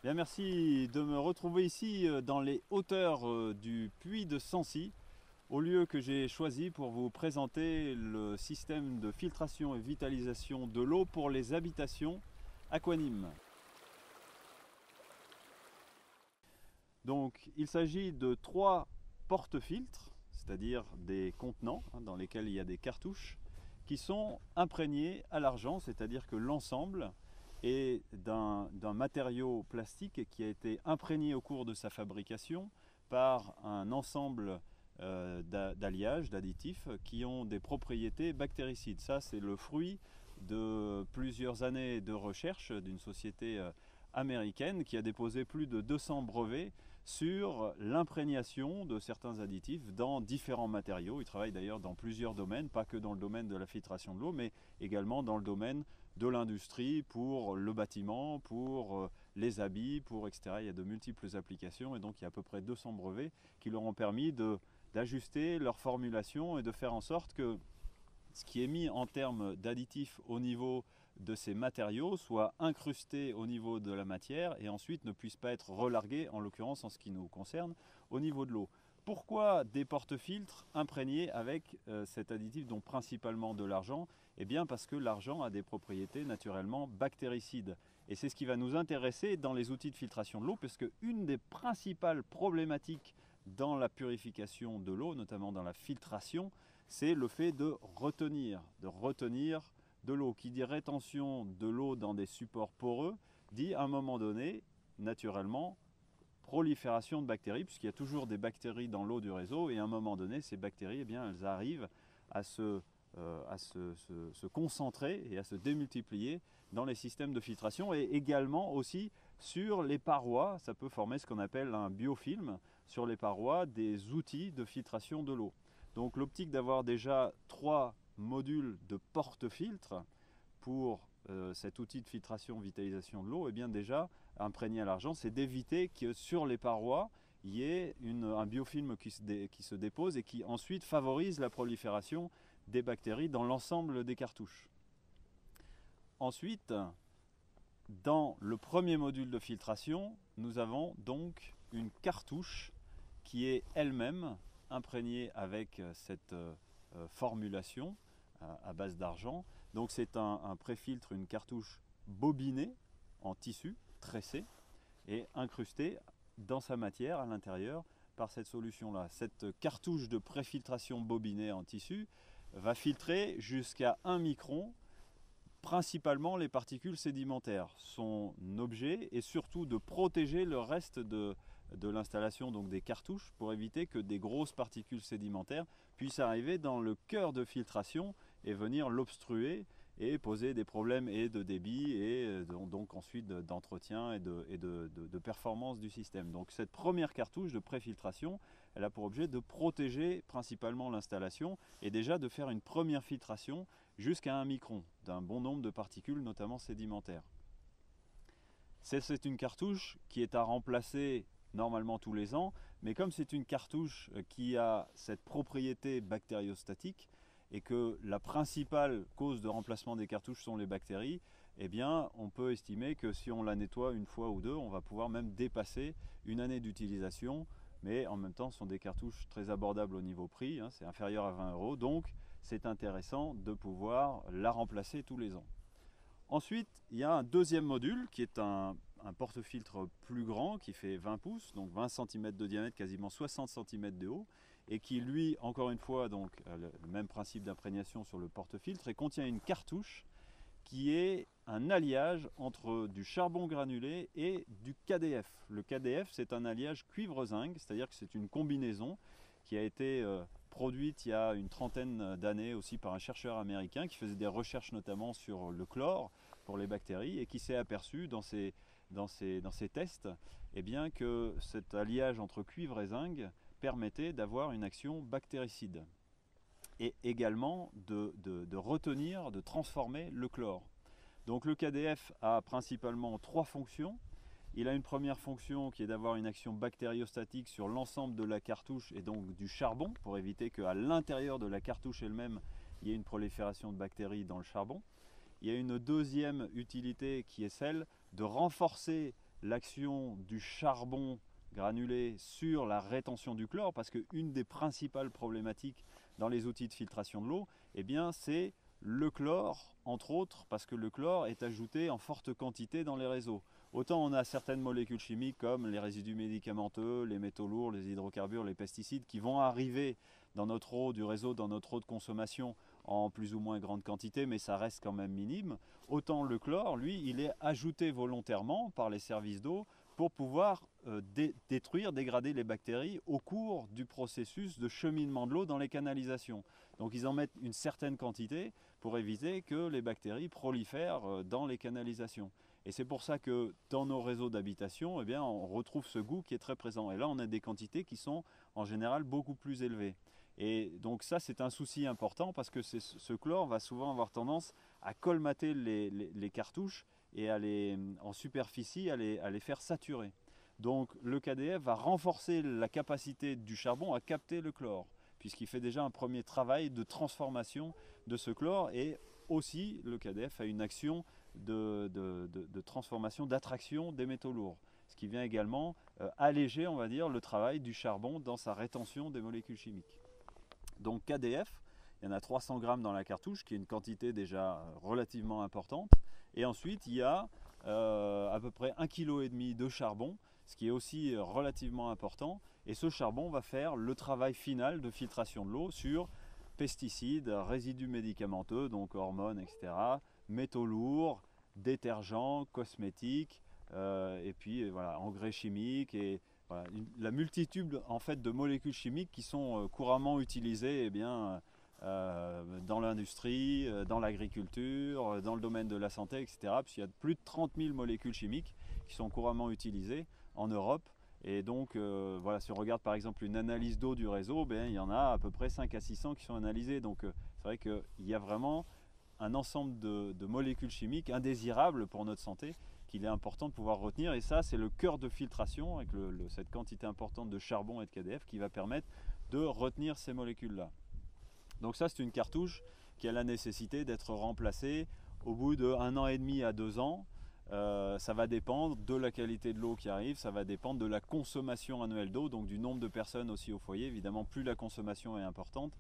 Bien, merci de me retrouver ici dans les hauteurs du puits de Sancy, au lieu que j'ai choisi pour vous présenter le système de filtration et vitalisation de l'eau pour les habitations Aquanime. Donc, il s'agit de trois porte-filtres, c'est-à-dire des contenants dans lesquels il y a des cartouches, qui sont imprégnés à l'argent, c'est-à-dire que l'ensemble est d'un matériau plastique qui a été imprégné au cours de sa fabrication par un ensemble d'alliages, d'additifs qui ont des propriétés bactéricides. Ça, c'est le fruit de plusieurs années de recherche d'une société américaine qui a déposé plus de 200 brevets sur l'imprégnation de certains additifs dans différents matériaux. Ils travaillent d'ailleurs dans plusieurs domaines, pas que dans le domaine de la filtration de l'eau, mais également dans le domaine de l'industrie, pour le bâtiment, pour les habits, pour etc. Il y a de multiples applications et donc il y a à peu près 200 brevets qui leur ont permis d'ajuster leur formulation et de faire en sorte que ce qui est mis en termes d'additifs au niveau de ces matériaux soit incrusté au niveau de la matière et ensuite ne puisse pas être relargué, en l'occurrence en ce qui nous concerne, au niveau de l'eau. Pourquoi des porte-filtres imprégnés avec cet additif, dont principalement de l'argent? Eh bien parce que l'argent a des propriétés naturellement bactéricides. Et c'est ce qui va nous intéresser dans les outils de filtration de l'eau, parce qu'une des principales problématiques dans la purification de l'eau, notamment dans la filtration, c'est le fait de retenir de l'eau. Qui dit rétention de l'eau dans des supports poreux, dit à un moment donné, naturellement, prolifération de bactéries, puisqu'il y a toujours des bactéries dans l'eau du réseau, et à un moment donné, ces bactéries, eh bien, elles arrivent à se concentrer et à se démultiplier dans les systèmes de filtration, et également aussi sur les parois. Ça peut former ce qu'on appelle un biofilm sur les parois des outils de filtration de l'eau. Donc l'optique d'avoir déjà trois modules de porte-filtre pour cet outil de filtration vitalisation de l'eau, et bien déjà imprégné à l'argent, c'est d'éviter que sur les parois il y ait un biofilm qui se dépose et qui ensuite favorise la prolifération des bactéries dans l'ensemble des cartouches. Ensuite, dans le premier module de filtration, nous avons donc une cartouche qui est elle-même imprégnée avec cette formulation à base d'argent. Donc c'est un préfiltre, une cartouche bobinée en tissu, tressé et incrustée dans sa matière à l'intérieur par cette solution-là. Cette cartouche de préfiltration bobinée en tissu va filtrer jusqu'à 1 micron principalement les particules sédimentaires. Son objet est surtout de protéger le reste de l'installation, donc des cartouches, pour éviter que des grosses particules sédimentaires puissent arriver dans le cœur de filtration et venir l'obstruer et poser des problèmes et de débit et donc ensuite d'entretien et de performance du système. Donc cette première cartouche de préfiltration, elle a pour objet de protéger principalement l'installation et déjà de faire une première filtration jusqu'à 1 micron d'un bon nombre de particules, notamment sédimentaires. C'est une cartouche qui est à remplacer normalement tous les ans, mais comme c'est une cartouche qui a cette propriété bactériostatique et que la principale cause de remplacement des cartouches sont les bactéries, eh bien on peut estimer que si on la nettoie une fois ou deux, on va pouvoir même dépasser une année d'utilisation. Mais en même temps, ce sont des cartouches très abordables au niveau prix, c'est inférieur à 20 euros, donc c'est intéressant de pouvoir la remplacer tous les ans. Ensuite, il y a un deuxième module qui est un porte-filtre plus grand qui fait 20 pouces, donc 20 cm de diamètre, quasiment 60 cm de haut, et qui lui, encore une fois, donc le même principe d'imprégnation sur le porte-filtre, et contient une cartouche qui est un alliage entre du charbon granulé et du KDF. Le KDF, c'est un alliage cuivre-zinc, c'est-à-dire que c'est une combinaison qui a été produite il y a une trentaine d'années aussi par un chercheur américain qui faisait des recherches notamment sur le chlore pour les bactéries et qui s'est aperçu dans ses tests eh bien, que cet alliage entre cuivre et zinc permettait d'avoir une action bactéricide et également de retenir, de transformer le chlore. Donc le KDF a principalement trois fonctions. Il a une première fonction qui est d'avoir une action bactériostatique sur l'ensemble de la cartouche et donc du charbon pour éviter qu'à l'intérieur de la cartouche elle-même il y ait une prolifération de bactéries dans le charbon. Il y a une deuxième utilité qui est celle de renforcer l'action du charbon granulé sur la rétention du chlore, parce qu'une des principales problématiques dans les outils de filtration de l'eau, eh bien, c'est le chlore, entre autres, parce que le chlore est ajouté en forte quantité dans les réseaux. Autant on a certaines molécules chimiques comme les résidus médicamenteux, les métaux lourds, les hydrocarbures, les pesticides qui vont arriver dans notre eau du réseau, dans notre eau de consommation en plus ou moins grande quantité, mais ça reste quand même minime. Autant le chlore, lui, il est ajouté volontairement par les services d'eau pour pouvoir détruire, dégrader les bactéries au cours du processus de cheminement de l'eau dans les canalisations. Donc ils en mettent une certaine quantité pour éviter que les bactéries prolifèrent dans les canalisations. Et c'est pour ça que dans nos réseaux d'habitation, eh bien, on retrouve ce goût qui est très présent. Et là, on a des quantités qui sont en général beaucoup plus élevées. Et donc ça, c'est un souci important parce que ce chlore va souvent avoir tendance à colmater les cartouches et en superficie à les faire saturer. Donc le KDF va renforcer la capacité du charbon à capter le chlore, puisqu'il fait déjà un premier travail de transformation de ce chlore, et aussi le KDF a une action de transformation, d'attraction des métaux lourds, ce qui vient également alléger, on va dire, le travail du charbon dans sa rétention des molécules chimiques. Donc KDF, il y en a 300 grammes dans la cartouche, qui est une quantité déjà relativement importante. Et ensuite, il y a à peu près 1,5 kg de charbon, ce qui est aussi relativement important. Et ce charbon va faire le travail final de filtration de l'eau sur pesticides, résidus médicamenteux, donc hormones, etc., métaux lourds, détergents, cosmétiques, et puis voilà, engrais chimiques et voilà, la multitude en fait de molécules chimiques qui sont couramment utilisées eh bien, dans l'industrie, dans l'agriculture, dans le domaine de la santé, etc. Puisqu'il y a plus de 30 000 molécules chimiques qui sont couramment utilisées en Europe. Et donc, voilà, si on regarde par exemple une analyse d'eau du réseau, ben, il y en a à peu près 5 à 600 qui sont analysées. Donc, c'est vrai qu'il y a vraiment un ensemble de molécules chimiques indésirables pour notre santé qu'il est important de pouvoir retenir. Et ça, c'est le cœur de filtration avec cette quantité importante de charbon et de KDF qui va permettre de retenir ces molécules-là. Donc ça, c'est une cartouche qui a la nécessité d'être remplacée au bout d'1 an et demi à 2 ans. Ça va dépendre de la qualité de l'eau qui arrive, ça va dépendre de la consommation annuelle d'eau, donc du nombre de personnes aussi au foyer. Évidemment, plus la consommation est importante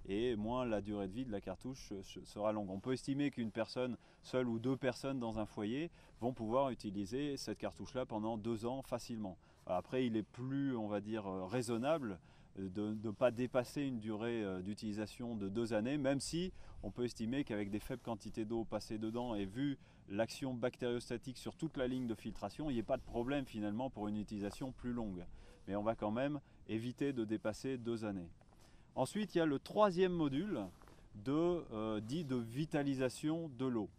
et moins la durée de vie de la cartouche sera longue. On peut estimer qu'une personne seule ou 2 personnes dans un foyer vont pouvoir utiliser cette cartouche-là pendant 2 ans facilement. Après, il est plus, on va dire, raisonnable de ne pas dépasser une durée d'utilisation de 2 années, même si on peut estimer qu'avec des faibles quantités d'eau passées dedans et vu l'action bactériostatique sur toute la ligne de filtration, il n'y a pas de problème finalement pour une utilisation plus longue. Mais on va quand même éviter de dépasser 2 années. Ensuite, il y a le troisième module dit de vitalisation de l'eau.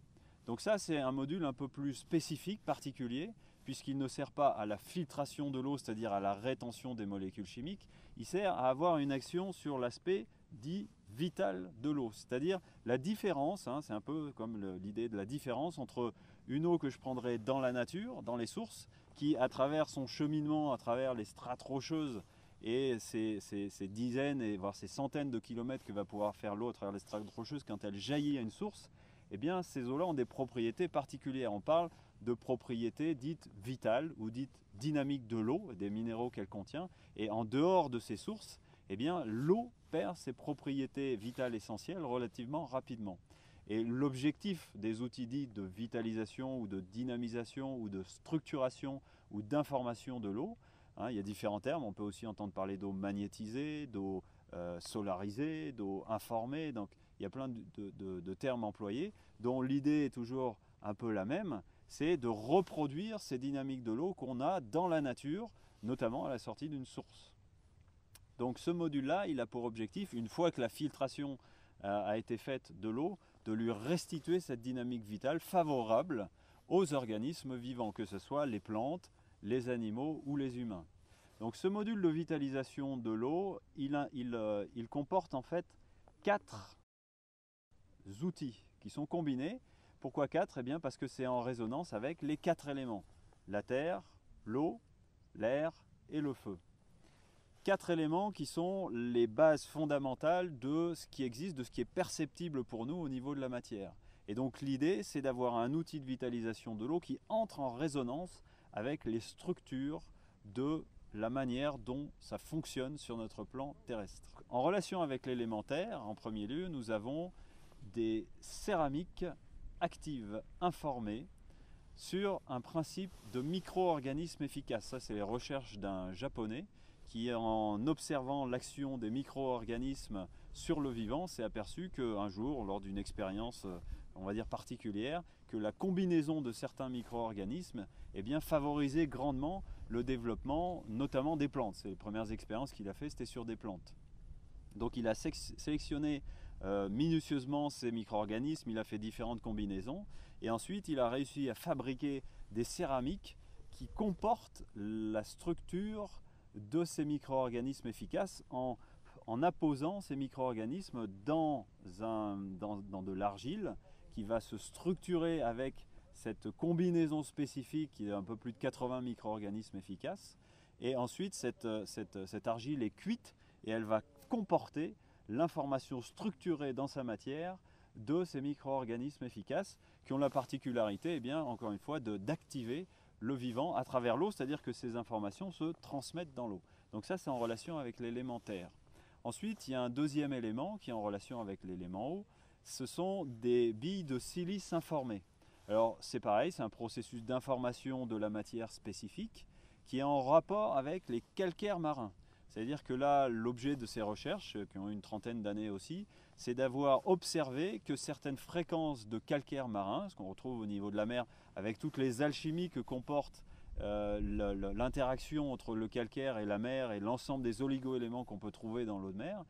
Donc ça, c'est un module un peu plus spécifique, particulier, puisqu'il ne sert pas à la filtration de l'eau, c'est-à-dire à la rétention des molécules chimiques, il sert à avoir une action sur l'aspect dit vital de l'eau, c'est-à-dire la différence, c'est un peu comme l'idée de la différence entre une eau que je prendrais dans la nature, dans les sources, qui à travers son cheminement, à travers les strates rocheuses et ces dizaines et voire ces centaines de kilomètres que va pouvoir faire l'eau à travers les strates rocheuses quand elle jaillit à une source, eh bien ces eaux-là ont des propriétés particulières. On parle de propriétés dites vitales ou dites dynamiques de l'eau, des minéraux qu'elle contient, et en dehors de ces sources, eh bien l'eau perd ses propriétés vitales essentielles relativement rapidement. Et l'objectif des outils dits de vitalisation ou de dynamisation ou de structuration ou d'information de l'eau, il y a différents termes, on peut aussi entendre parler d'eau magnétisée, d'eau solarisée, d'eau informée, donc il y a plein de termes employés dont l'idée est toujours un peu la même, c'est de reproduire ces dynamiques de l'eau qu'on a dans la nature, notamment à la sortie d'une source. Donc ce module-là, il a pour objectif, une fois que la filtration a été faite de l'eau, de lui restituer cette dynamique vitale favorable aux organismes vivants, que ce soit les plantes, les animaux ou les humains. Donc ce module de vitalisation de l'eau, il comporte en fait 4 outils qui sont combinés. Pourquoi 4 ? Eh bien parce que c'est en résonance avec les 4 éléments. La terre, l'eau, l'air et le feu. 4 éléments qui sont les bases fondamentales de ce qui existe, de ce qui est perceptible pour nous au niveau de la matière. Et donc l'idée, c'est d'avoir un outil de vitalisation de l'eau qui entre en résonance avec les structures de la manière dont ça fonctionne sur notre plan terrestre. En relation avec l'élémentaire, en premier lieu, nous avons des céramiques actives informées sur un principe de micro-organismes efficaces. Ça, c'est les recherches d'un japonais qui, en observant l'action des micro-organismes sur le vivant, s'est aperçu qu'un jour, lors d'une expérience, on va dire particulière, que la combinaison de certains micro-organismes favorisait grandement le développement, notamment des plantes. C'est les premières expériences qu'il a fait, c'était sur des plantes. Donc il a sélectionné minutieusement ces micro-organismes, il a fait différentes combinaisons, et ensuite il a réussi à fabriquer des céramiques qui comportent la structure de ces micro-organismes efficaces en apposant ces micro-organismes dans de l'argile qui va se structurer avec cette combinaison spécifique qui est un peu plus de 80 micro-organismes efficaces. Et ensuite, cette argile est cuite et elle va comporter l'information structurée dans sa matière de ces micro-organismes efficaces qui ont la particularité, encore une fois, d'activer le vivant à travers l'eau, c'est-à-dire que ces informations se transmettent dans l'eau. Donc ça, c'est en relation avec l'élémentaire. Ensuite, il y a un deuxième élément qui est en relation avec l'élément eau, ce sont des billes de silice informées. Alors c'est pareil, c'est un processus d'information de la matière spécifique qui est en rapport avec les calcaires marins. C'est-à-dire que là, l'objet de ces recherches, qui ont une trentaine d'années aussi, c'est d'avoir observé que certaines fréquences de calcaire marin, ce qu'on retrouve au niveau de la mer, avec toutes les alchimies que comporte l'interaction entre le calcaire et la mer et l'ensemble des oligo-éléments qu'on peut trouver dans l'eau de mer,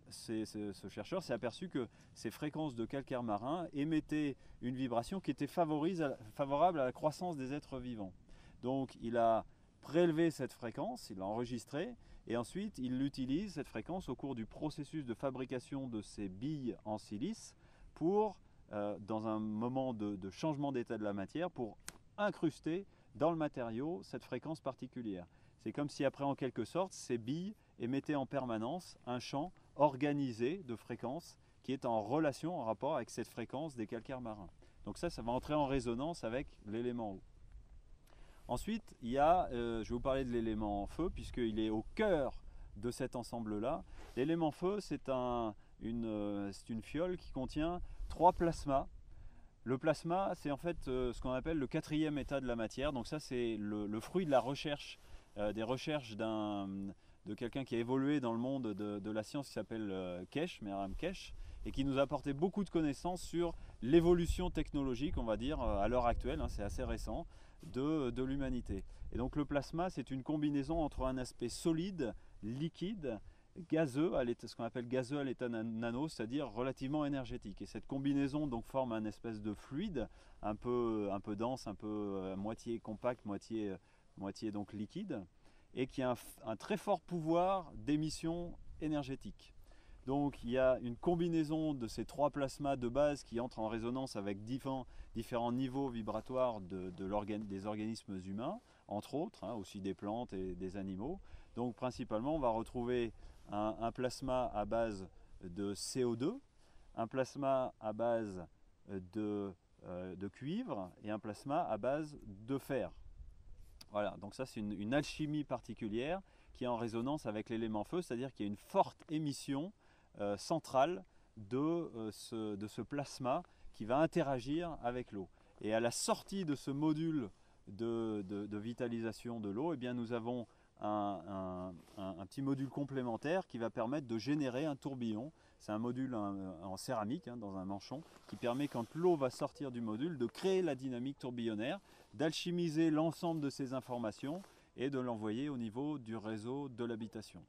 ce chercheur s'est aperçu que ces fréquences de calcaire marin émettaient une vibration qui était favorable à la croissance des êtres vivants. Donc il a prélevé cette fréquence, il l'a enregistrée, et ensuite il utilise cette fréquence au cours du processus de fabrication de ces billes en silice pour, dans un moment de changement d'état de la matière, pour incruster dans le matériau cette fréquence particulière. C'est comme si après, en quelque sorte, ces billes émettaient en permanence un champ organisé de fréquences qui est en relation, en rapport avec cette fréquence des calcaires marins. Donc ça va entrer en résonance avec l'élément eau. Ensuite, il y a, je vais vous parler de l'élément feu, puisqu'il est au cœur de cet ensemble-là. L'élément feu, c'est une fiole qui contient 3 plasmas. Le plasma, c'est en fait ce qu'on appelle le 4e état de la matière. Donc ça, c'est le fruit de la recherche, des recherches de quelqu'un qui a évolué dans le monde de la science qui s'appelle Kesh, Meram Kesh, et qui nous a apporté beaucoup de connaissances sur l'évolution technologique, on va dire, à l'heure actuelle, hein, c'est assez récent, de l'humanité. Et donc le plasma, c'est une combinaison entre un aspect solide, liquide, gazeux, ce qu'on appelle gazeux à l'état nano, c'est-à-dire relativement énergétique. Et cette combinaison donc forme un espèce de fluide, un peu dense, un peu moitié compact, moitié donc liquide, et qui a un très fort pouvoir d'émission énergétique. Donc il y a une combinaison de ces 3 plasmas de base qui entrent en résonance avec différents niveaux vibratoires des organismes humains, entre autres, hein, aussi des plantes et des animaux. Donc principalement, on va retrouver un plasma à base de CO2, un plasma à base de cuivre et un plasma à base de fer. Voilà, donc ça c'est une alchimie particulière qui est en résonance avec l'élément feu, c'est-à-dire qu'il y a une forte émission centrale de ce plasma qui va interagir avec l'eau. Et à la sortie de ce module de vitalisation de l'eau, nous avons un petit module complémentaire qui va permettre de générer un tourbillon. C'est un module en céramique, hein, dans un manchon, qui permet, quand l'eau va sortir du module, de créer la dynamique tourbillonnaire, d'alchimiser l'ensemble de ces informations et de l'envoyer au niveau du réseau de l'habitation.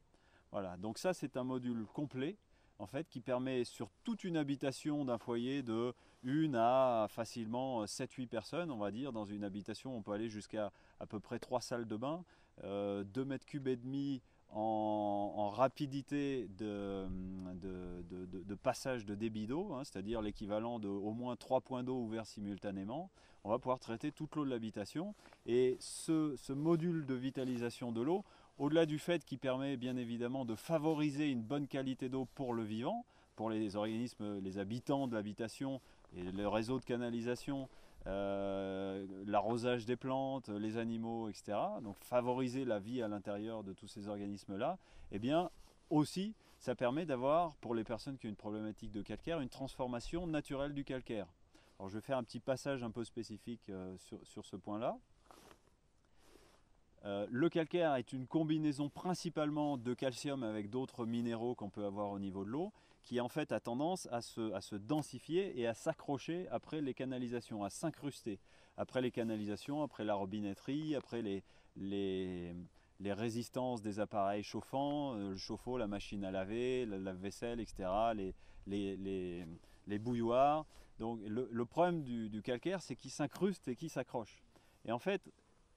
Voilà, donc ça c'est un module complet en fait, qui permet sur toute une habitation d'un foyer de 1 à facilement 7-8 personnes, on va dire. Dans une habitation, on peut aller jusqu'à à peu près 3 salles de bain, 2 mètres cubes et demi en rapidité de passage de débit d'eau, hein, c'est-à-dire l'équivalent de au moins 3 points d'eau ouverts simultanément. On va pouvoir traiter toute l'eau de l'habitation. Et ce module de vitalisation de l'eau, au-delà du fait qu'il permet bien évidemment de favoriser une bonne qualité d'eau pour le vivant, pour les organismes, les habitants de l'habitation et le réseau de canalisation l'arrosage des plantes, les animaux, etc., donc favoriser la vie à l'intérieur de tous ces organismes-là, eh bien aussi ça permet d'avoir, pour les personnes qui ont une problématique de calcaire, une transformation naturelle du calcaire. Alors je vais faire un petit passage un peu spécifique sur ce point-là. Le calcaire est une combinaison principalement de calcium avec d'autres minéraux qu'on peut avoir au niveau de l'eau, qui en fait a tendance à se densifier et à s'accrocher après les canalisations, à s'incruster. Après les canalisations, après la robinetterie, après les résistances des appareils chauffants, le chauffe-eau, la machine à laver, le lave-vaisselle, etc., les bouilloires. Donc le problème du calcaire, c'est qu'il s'incruste et qu'il s'accroche. Et en fait,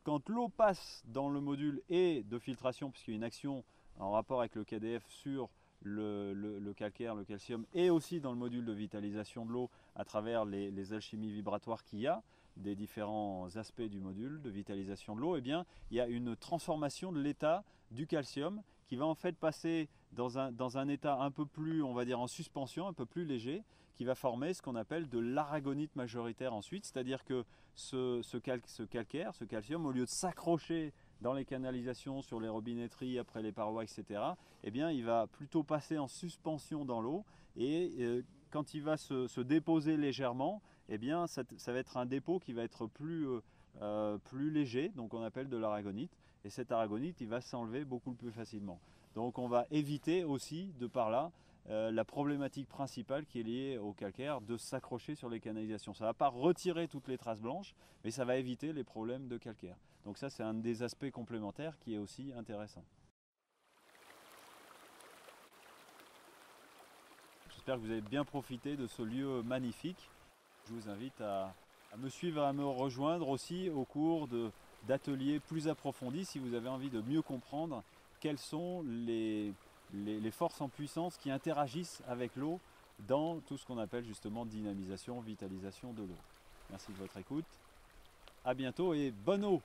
quand l'eau passe dans le module et de filtration, puisqu'il y a une action en rapport avec le KDF sur le calcaire, le calcium, et aussi dans le module de vitalisation de l'eau à travers les alchimies vibratoires qu'il y a, des différents aspects du module de vitalisation de l'eau, eh bien, il y a une transformation de l'état du calcium qui va en fait passer dans un état un peu plus, on va dire, en suspension, un peu plus léger, qui va former ce qu'on appelle de l'aragonite majoritaire ensuite, c'est-à-dire que ce calcaire, ce calcium, au lieu de s'accrocher dans les canalisations, sur les robinetteries, après les parois, etc., eh bien, il va plutôt passer en suspension dans l'eau et quand il va se déposer légèrement, eh bien, ça va être un dépôt qui va être plus léger, donc on appelle de l'aragonite, et cet aragonite, il va s'enlever beaucoup plus facilement. Donc on va éviter aussi, de par là, la problématique principale qui est liée au calcaire de s'accrocher sur les canalisations. Ça ne va pas retirer toutes les traces blanches, mais ça va éviter les problèmes de calcaire. Donc ça, c'est un des aspects complémentaires qui est aussi intéressant. J'espère que vous avez bien profité de ce lieu magnifique. Je vous invite à me suivre, à me rejoindre aussi au cours d'ateliers plus approfondis si vous avez envie de mieux comprendre quelles sont les forces en puissance qui interagissent avec l'eau dans tout ce qu'on appelle justement dynamisation, vitalisation de l'eau. Merci de votre écoute. À bientôt et bonne eau!